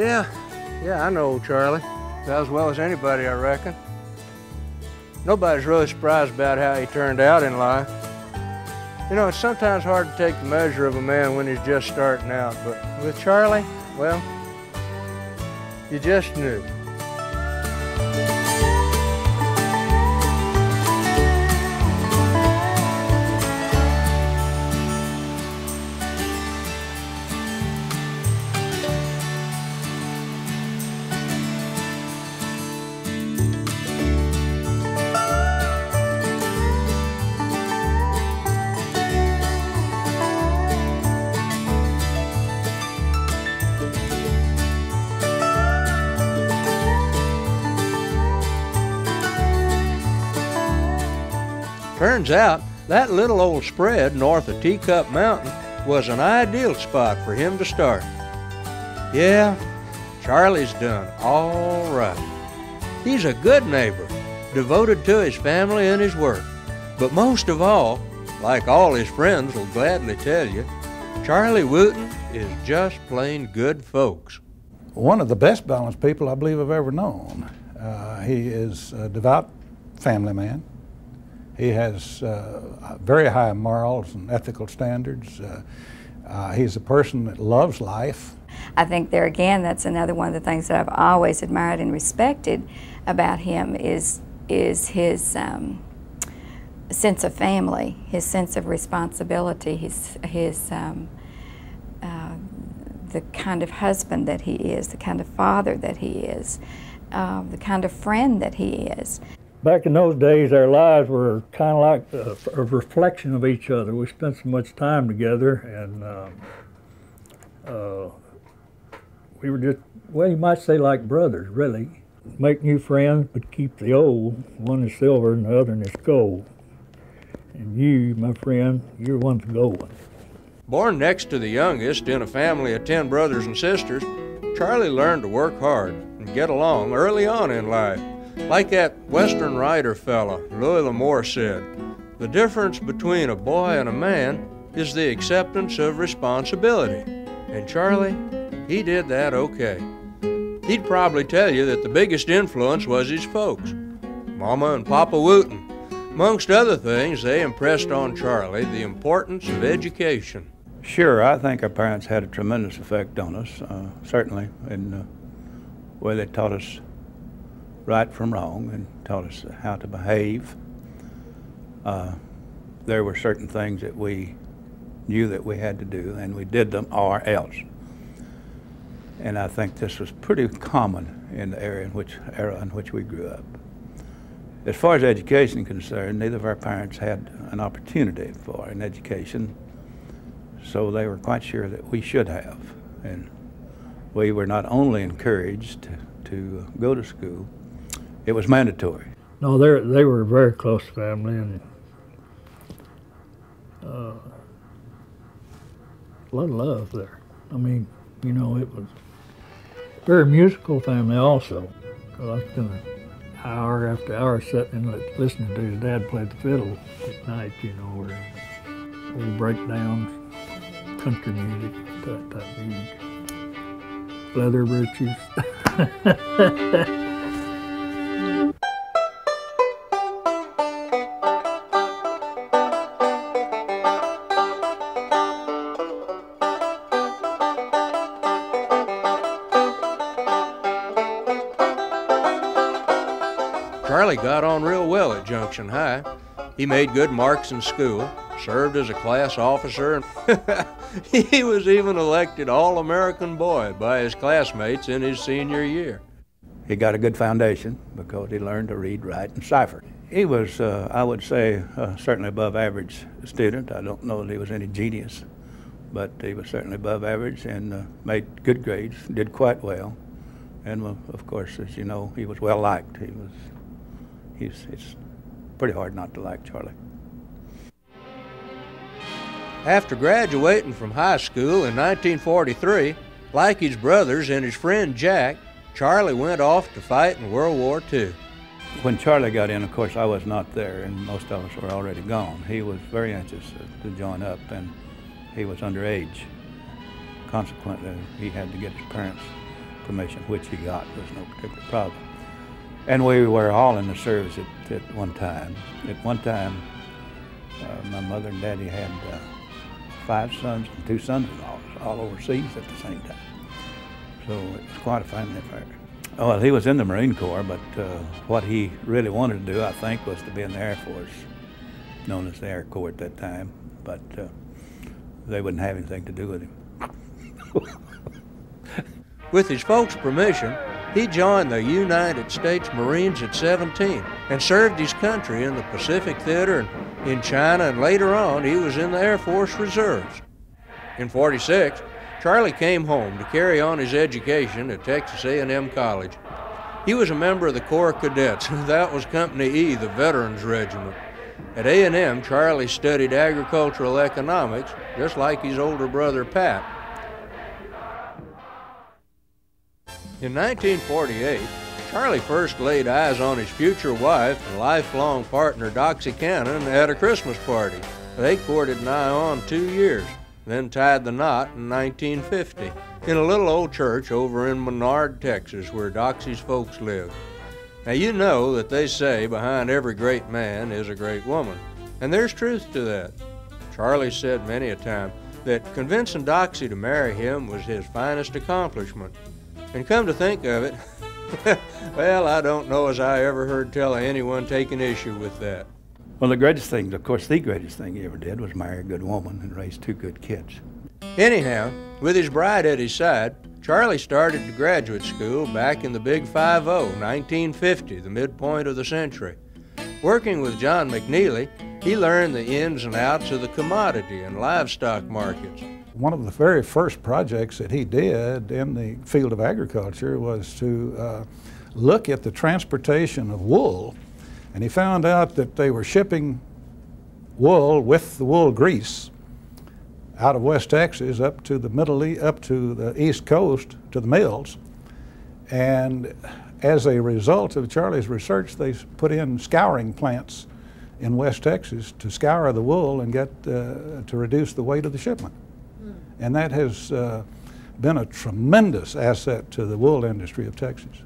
Yeah, I know old Charlie. About as well as anybody, I reckon. Nobody's really surprised about how he turned out in life. You know, it's sometimes hard to take the measure of a man when he's just starting out, but with Charlie, well, you just knew. Turns out, that little old spread north of Teacup Mountain was an ideal spot for him to start. Yeah, Charlie's done all right. He's a good neighbor, devoted to his family and his work. But most of all, like all his friends will gladly tell you, Charlie Wootan is just plain good folks. One of the best balanced people I believe I've ever known. He is a devout family man. He has very high morals and ethical standards. He's a person that loves life. I think there again, that's another one of the things that I've always admired and respected about him is his sense of family, his sense of responsibility, the kind of husband that he is, the kind of father that he is, the kind of friend that he is. Back in those days, our lives were kind of like a reflection of each other. We spent so much time together, and we were just, well, you might say like brothers, really. Make new friends, but keep the old. One is silver and the other is gold. And you, my friend, you're one to gold. Born next to the youngest in a family of 10 brothers and sisters, Charlie learned to work hard and get along early on in life. Like that Western writer fella, Louis L'Amour, said, the difference between a boy and a man is the acceptance of responsibility. And Charlie, he did that okay. He'd probably tell you that the biggest influence was his folks, Mama and Papa Wootan. Amongst other things, they impressed on Charlie the importance of education. Sure, I think our parents had a tremendous effect on us, certainly in the way they taught us right from wrong and taught us how to behave. There were certain things that we knew that we had to do, and we did them or else. And I think this was pretty common in the era in which we grew up. As far as education is concerned, neither of our parents had an opportunity for an education, so they were quite sure that we should have. And we were not only encouraged to go to school, it was mandatory. No, they were a very close family, and a lot of love there. I mean, you know, it was a very musical family also. I spent hour after hour sitting and listening to his dad play the fiddle at night, you know, or old breakdowns, country music, that type of music. Leather breeches. Charlie got on real well at Junction High. He made good marks in school, served as a class officer, and he was even elected All-American Boy by his classmates in his senior year. He got a good foundation because he learned to read, write, and cipher. He was, I would say, certainly above average student. I don't know that he was any genius, but he was certainly above average and made good grades, did quite well. And of course, as you know, he was well liked. It's pretty hard not to like Charlie. After graduating from high school in 1943, like his brothers and his friend Jack, Charlie went off to fight in World War II. When Charlie got in, of course, I was not there, and most of us were already gone. He was very anxious to join up, and he was underage. Consequently, he had to get his parents' commission, which he got, was no particular problem. And we were all in the service at one time. At one time, my mother and daddy had 5 sons and 2 sons-in-laws, all overseas at the same time. So it was quite a family affair. Well, he was in the Marine Corps, but what he really wanted to do, I think, was to be in the Air Force, known as the Air Corps at that time, but they wouldn't have anything to do with him. With his folks' permission, he joined the United States Marines at 17 and served his country in the Pacific Theater and in China, and later on he was in the Air Force Reserves. In '46, Charley came home to carry on his education at Texas A&M College. He was a member of the Corps Cadets. That was Company E, the Veterans Regiment. At A&M, Charley studied agricultural economics, just like his older brother Pat. In 1948, Charley first laid eyes on his future wife and lifelong partner Doxy Cannon at a Christmas party. They courted nigh on 2 years, then tied the knot in 1950 in a little old church over in Menard, Texas, where Doxy's folks lived. Now you know that they say behind every great man is a great woman, and there's truth to that. Charley said many a time that convincing Doxy to marry him was his finest accomplishment. And come to think of it, well, I don't know as I ever heard tell of anyone taking issue with that. Well, the greatest thing, of course, the greatest thing he ever did was marry a good woman and raise 2 good kids. Anyhow, with his bride at his side, Charley started to graduate school back in the Big 50, 1950, the midpoint of the century. Working with John McNeely, he learned the ins and outs of the commodity and livestock markets. One of the very first projects that he did in the field of agriculture was to look at the transportation of wool, and he found out that they were shipping wool with the wool grease out of West Texas up to the East Coast to the mills. And as a result of Charley's research, they put in scouring plants in West Texas to scour the wool and get to reduce the weight of the shipment. And that has been a tremendous asset to the wool industry of Texas.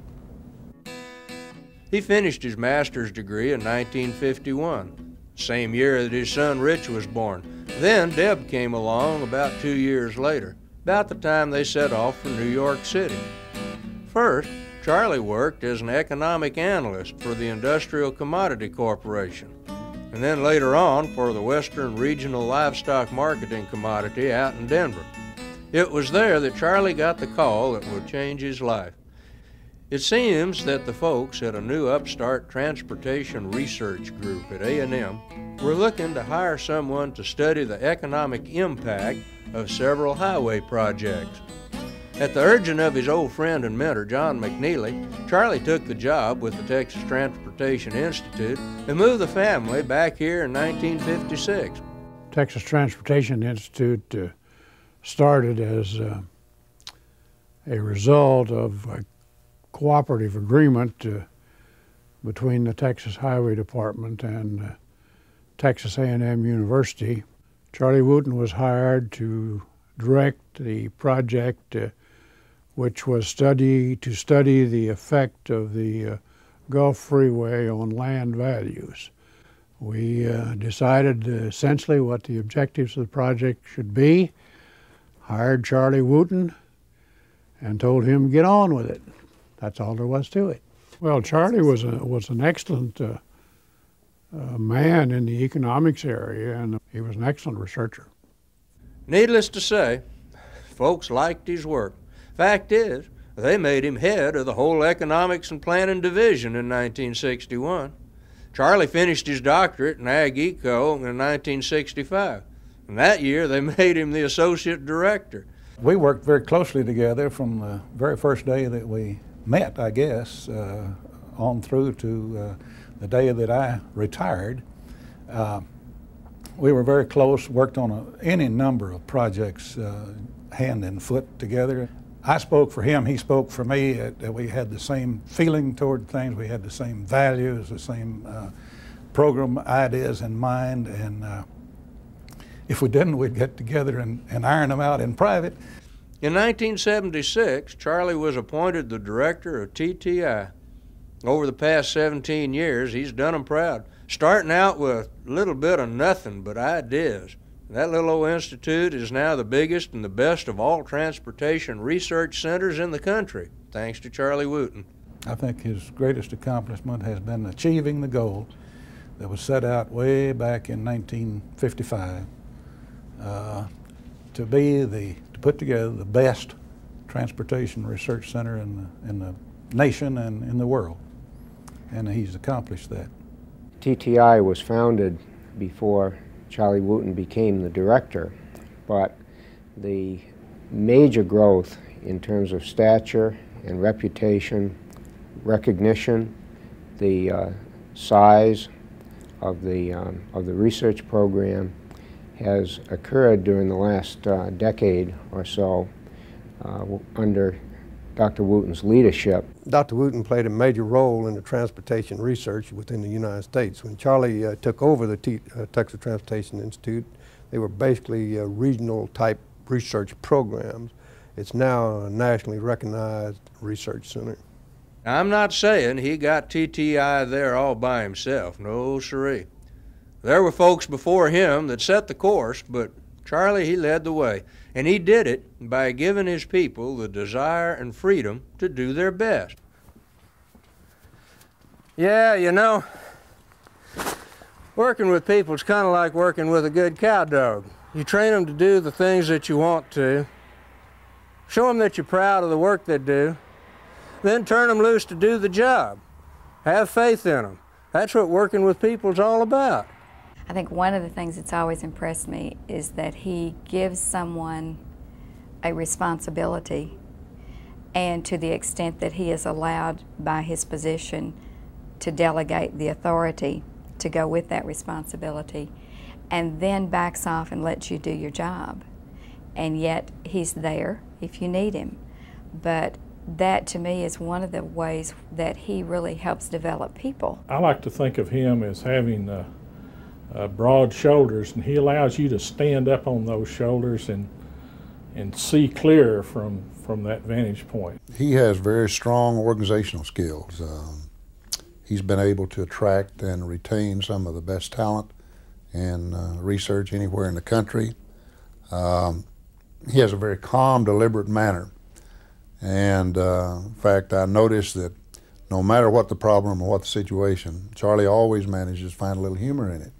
He finished his master's degree in 1951, same year that his son Rich was born. Then Deb came along about 2 years later, about the time they set off for New York City. First, Charley worked as an economic analyst for the Industrial Commodity Corporation, and then later on for the Western Regional Livestock Marketing Commodity out in Denver. It was there that Charley got the call that would change his life. It seems that the folks at a new upstart transportation research group at A&M were looking to hire someone to study the economic impact of several highway projects. At the urging of his old friend and mentor, John McNeely, Charley took the job with the Texas Transportation Institute and moved the family back here in 1956. Texas Transportation Institute started as a result of a cooperative agreement between the Texas Highway Department and Texas A&M University. Charley Wootan was hired to direct the project, which was to study the effect of the Gulf Freeway on land values. We decided essentially what the objectives of the project should be, hired Charley Wootan, and told him to get on with it. That's all there was to it. Well, Charley was an excellent man in the economics area, and he was an excellent researcher. Needless to say, folks liked his work. Fact is, they made him head of the whole Economics and Planning Division in 1961. Charley finished his doctorate in Ag Eco in 1965, and that year they made him the Associate Director. We worked very closely together from the very first day that we met, I guess, on through to the day that I retired. We were very close, worked on any number of projects hand and foot together. I spoke for him, he spoke for me, that we had the same feeling toward things, we had the same values, the same program ideas in mind, and if we didn't, we'd get together and iron them out in private. In 1976, Charley was appointed the Director of TTI. Over the past 17 years, he's done them proud, starting out with a little bit of nothing but ideas. That little old institute is now the biggest and the best of all transportation research centers in the country, thanks to Charley Wootan. I think his greatest accomplishment has been achieving the goal that was set out way back in 1955 to put together the best transportation research center in the nation and in the world, and he's accomplished that. TTI was founded before Charley Wootan became the director, but the major growth in terms of stature and reputation, recognition, the size of the research program has occurred during the last decade or so under Dr. Wootan's leadership. Dr. Wootan played a major role in the transportation research within the United States. When Charley took over the Texas Transportation Institute, they were basically regional type research programs. It's now a nationally recognized research center. I'm not saying he got TTI there all by himself, no siree. There were folks before him that set the course, but Charley, he led the way, and he did it by giving his people the desire and freedom to do their best. Yeah, you know, working with people is kind of like working with a good cow dog. You train them to do the things that you want to, show them that you're proud of the work they do, then turn them loose to do the job. Have faith in them. That's what working with people is all about. I think one of the things that's always impressed me is that he gives someone a responsibility, and to the extent that he is allowed by his position to delegate the authority to go with that responsibility, and then backs off and lets you do your job. And yet he's there if you need him. But that to me is one of the ways that he really helps develop people. I like to think of him as having broad shoulders, and he allows you to stand up on those shoulders and see clear from that vantage point. He has very strong organizational skills. He's been able to attract and retain some of the best talent in research anywhere in the country. He has a very calm, deliberate manner. And in fact, I noticed that no matter what the problem or what the situation, Charley always manages to find a little humor in it.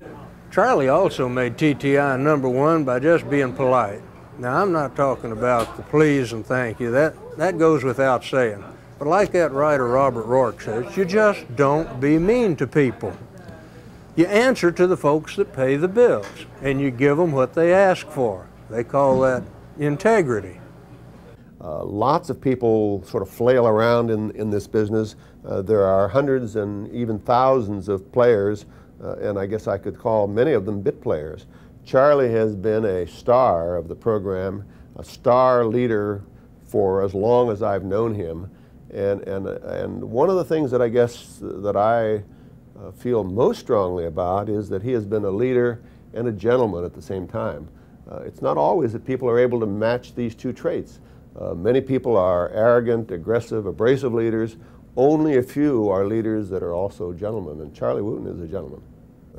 Charley also made TTI #1 by just being polite. Now, I'm not talking about the please and thank you. That goes without saying. But like that writer Robert Rourke says, you just don't be mean to people. You answer to the folks that pay the bills, and you give them what they ask for. They call that integrity. Lots of people sort of flail around in this business. There are hundreds and even thousands of players, and I guess I could call many of them bit players. Charley has been a star of the program, a star leader for as long as I've known him. And one of the things that I guess that I feel most strongly about is that he has been a leader and a gentleman at the same time. It's not always that people are able to match these two traits. Many people are arrogant, aggressive, abrasive leaders. Only a few are leaders that are also gentlemen, and Charley Wootan is a gentleman.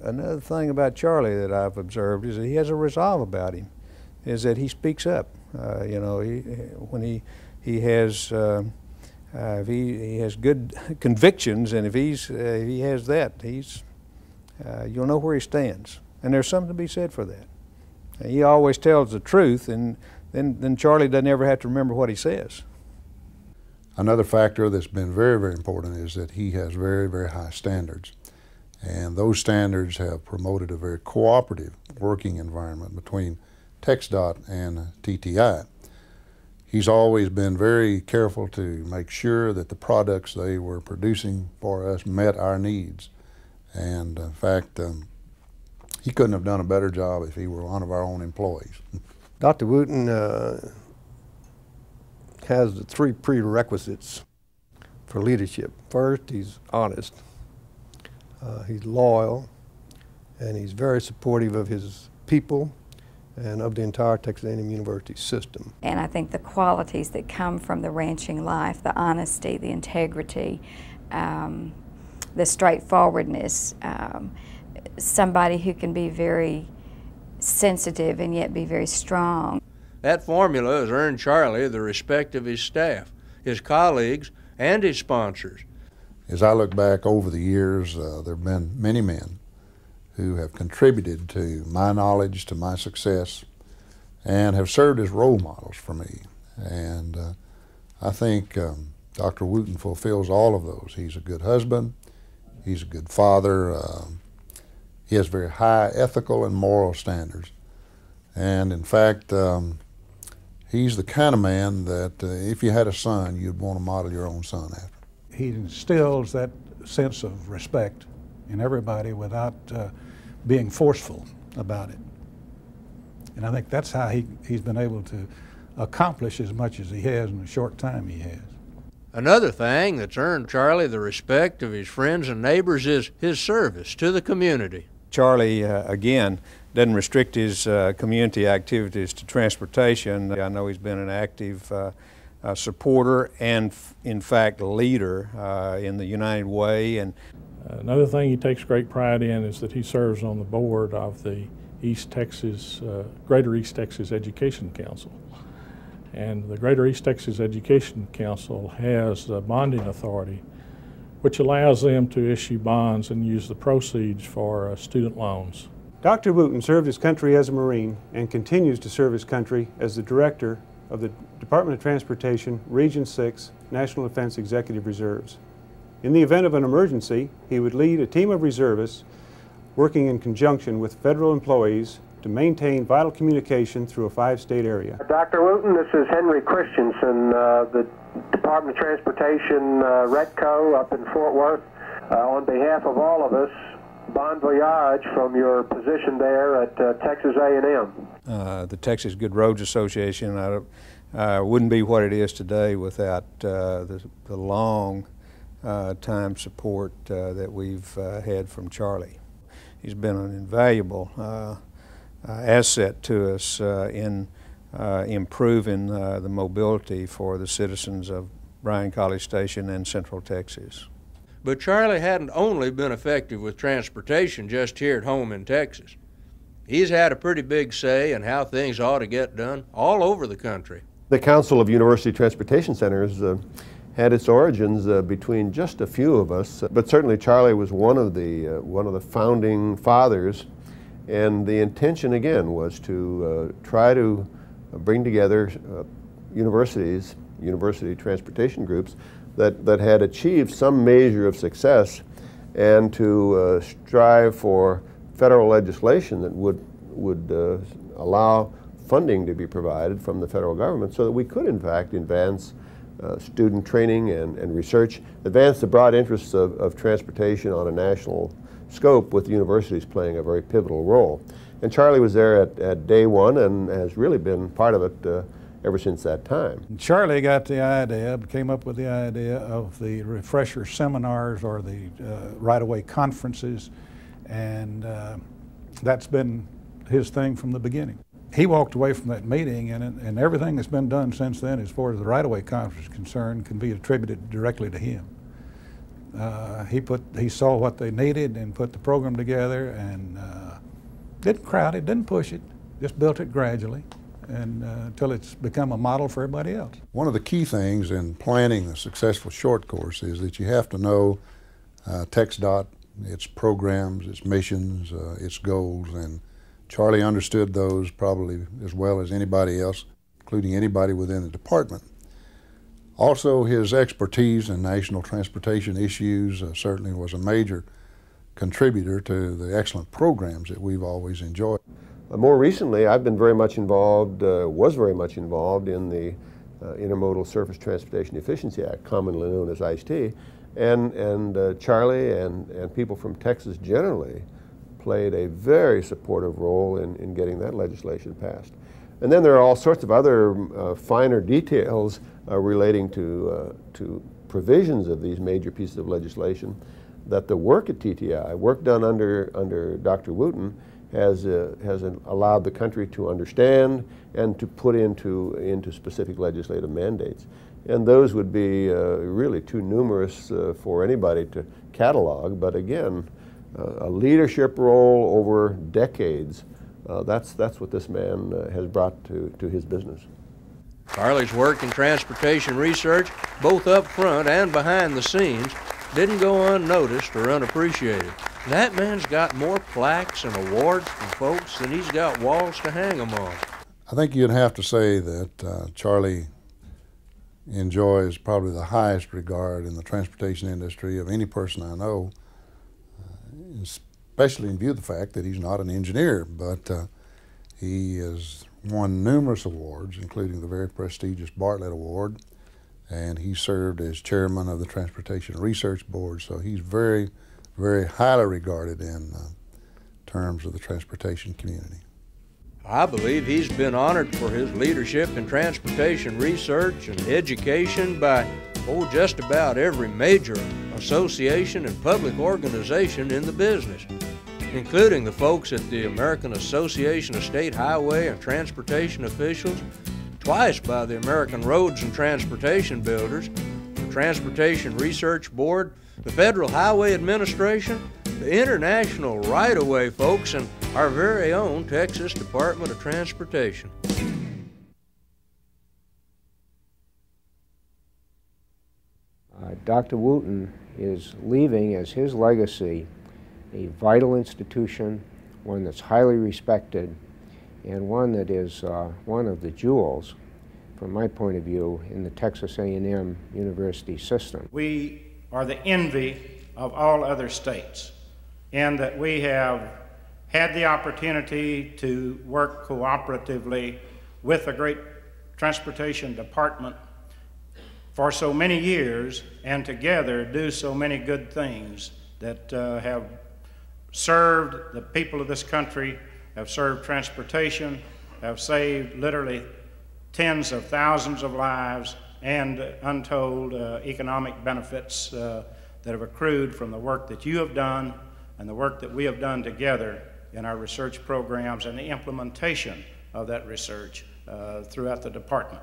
Another thing about Charley that I've observed is that he has a resolve about him, is that he speaks up. You know, when he has if he has good convictions, and if he has that, you'll know where he stands, and there's something to be said for that. He always tells the truth, and then Charley doesn't ever have to remember what he says. Another factor that's been very, very important is that he has very, very high standards. And those standards have promoted a very cooperative working environment between TxDOT and TTI. He's always been very careful to make sure that the products they were producing for us met our needs. And in fact, he couldn't have done a better job if he were one of our own employees. Dr. Wootan has the 3 prerequisites for leadership. First, he's honest, he's loyal, and he's very supportive of his people, and of the entire Texas A&M University system. And I think the qualities that come from the ranching life, the honesty, the integrity, the straightforwardness, somebody who can be very sensitive and yet be very strong. That formula has earned Charley the respect of his staff, his colleagues, and his sponsors. As I look back over the years, there have been many men who have contributed to my knowledge, to my success, and have served as role models for me. And I think Dr. Wootan fulfills all of those. He's a good husband, he's a good father, he has very high ethical and moral standards. And in fact, he's the kind of man that if you had a son, you'd want to model your own son after. He instills that sense of respect in everybody without being forceful about it. And I think that's how he's been able to accomplish as much as he has in the short time he has. Another thing that's earned Charley the respect of his friends and neighbors is his service to the community. Charley, again, doesn't restrict his community activities to transportation. I know he's been an active supporter and, in fact, leader in the United Way. And another thing he takes great pride in is that he serves on the board of the Greater East Texas Education Council. And the Greater East Texas Education Council has a bonding authority which allows them to issue bonds and use the proceeds for student loans. Dr. Wootan served his country as a Marine and continues to serve his country as the Director of the Department of Transportation, Region 6, National Defense Executive Reserves. In the event of an emergency, he would lead a team of reservists working in conjunction with federal employees to maintain vital communication through a 5-state area. Dr. Wootan, this is Henry Christensen, the Department of Transportation Retco up in Fort Worth. On behalf of all of us, bon voyage from your position there at Texas A&M. The Texas Good Roads Association wouldn't be what it is today without the long time support that we've had from Charley. He's been an invaluable asset to us in improving the mobility for the citizens of Bryan College Station and Central Texas. But Charley hadn't only been effective with transportation just here at home in Texas. He's had a pretty big say in how things ought to get done all over the country. The Council of University Transportation Centers had its origins between just a few of us, but certainly Charley was one of the founding fathers, and the intention again was to try to bring together university transportation groups that had achieved some measure of success, and to strive for federal legislation that would allow funding to be provided from the federal government so that we could in fact advance student training and research, advance the broad interests of transportation on a national scope, with universities playing a very pivotal role. And Charley was there at day one and has really been part of it ever since that time. Charley got the idea, came up with the idea of the refresher seminars or the right-of-way conferences, and that's been his thing from the beginning. He walked away from that meeting, and everything that's been done since then as far as the right-of-way conference is concerned can be attributed directly to him. He saw what they needed and put the program together, and didn't crowd it, didn't push it, just built it gradually and until it's become a model for everybody else. One of the key things in planning a successful short course is that you have to know TxDOT, its programs, its missions, its goals, and Charley understood those probably as well as anybody else, including anybody within the department. Also, his expertise in national transportation issues certainly was a major contributor to the excellent programs that we've always enjoyed. More recently, I've been very much involved, was very much involved in the Intermodal Surface Transportation Efficiency Act, commonly known as ICE-T, and Charley and people from Texas generally played a very supportive role in getting that legislation passed. And then there are all sorts of other finer details relating to provisions of these major pieces of legislation that the work at TTI, work done under Dr. Wootan, has allowed the country to understand and to put into specific legislative mandates. And those would be really too numerous for anybody to catalog, but again, a leadership role over decades, that's what this man has brought to his business. Charley's work in transportation research, both up front and behind the scenes, didn't go unnoticed or unappreciated. That man's got more plaques and awards from folks than he's got walls to hang them on. I think you'd have to say that Charley enjoys probably the highest regard in the transportation industry of any person I know, especially in view of the fact that he's not an engineer, but he has won numerous awards, including the very prestigious Bartlett Award, and he served as chairman of the Transportation Research Board, so he's very, very highly regarded in terms of the transportation community. I believe he's been honored for his leadership in transportation research and education by, just about every major association and public organization in the business, including the folks at the American Association of State Highway and Transportation Officials, twice by the American Roads and Transportation Builders, the Transportation Research Board, the Federal Highway Administration, the International Right-of-Way folks, and our very own Texas Department of Transportation. Dr. Wootan is leaving as his legacy a vital institution, one that's highly respected, and one that is one of the jewels, from my point of view, in the Texas A&M University system. We are the envy of all other states, in that we have had the opportunity to work cooperatively with the great transportation department for so many years, and together do so many good things that have served the people of this country, have served transportation, have saved literally tens of thousands of lives, and untold economic benefits that have accrued from the work that you have done and the work that we have done together in our research programs and the implementation of that research throughout the department.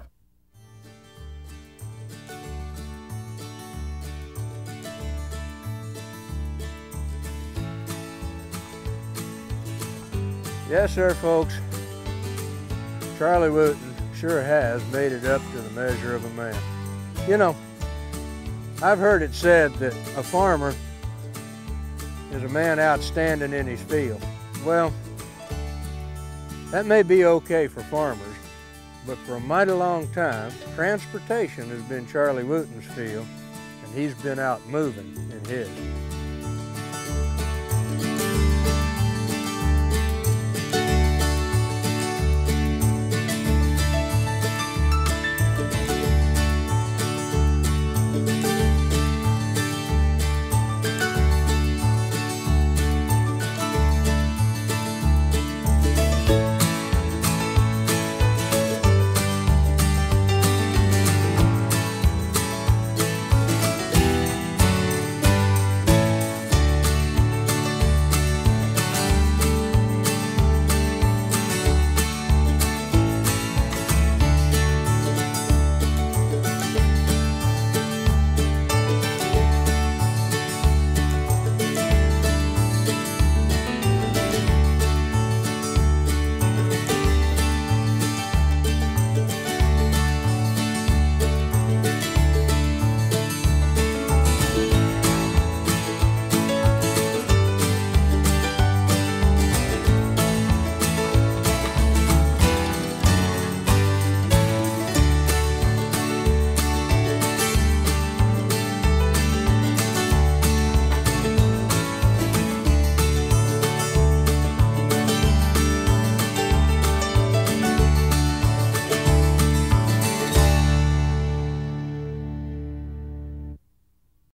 Yes, sir, folks. Charley Wootan sure has made it up to the measure of a man. You know, I've heard it said that a farmer is a man outstanding in his field. Well, that may be okay for farmers, but for a mighty long time, transportation has been Charley Wootan's field, and he's been out moving in his.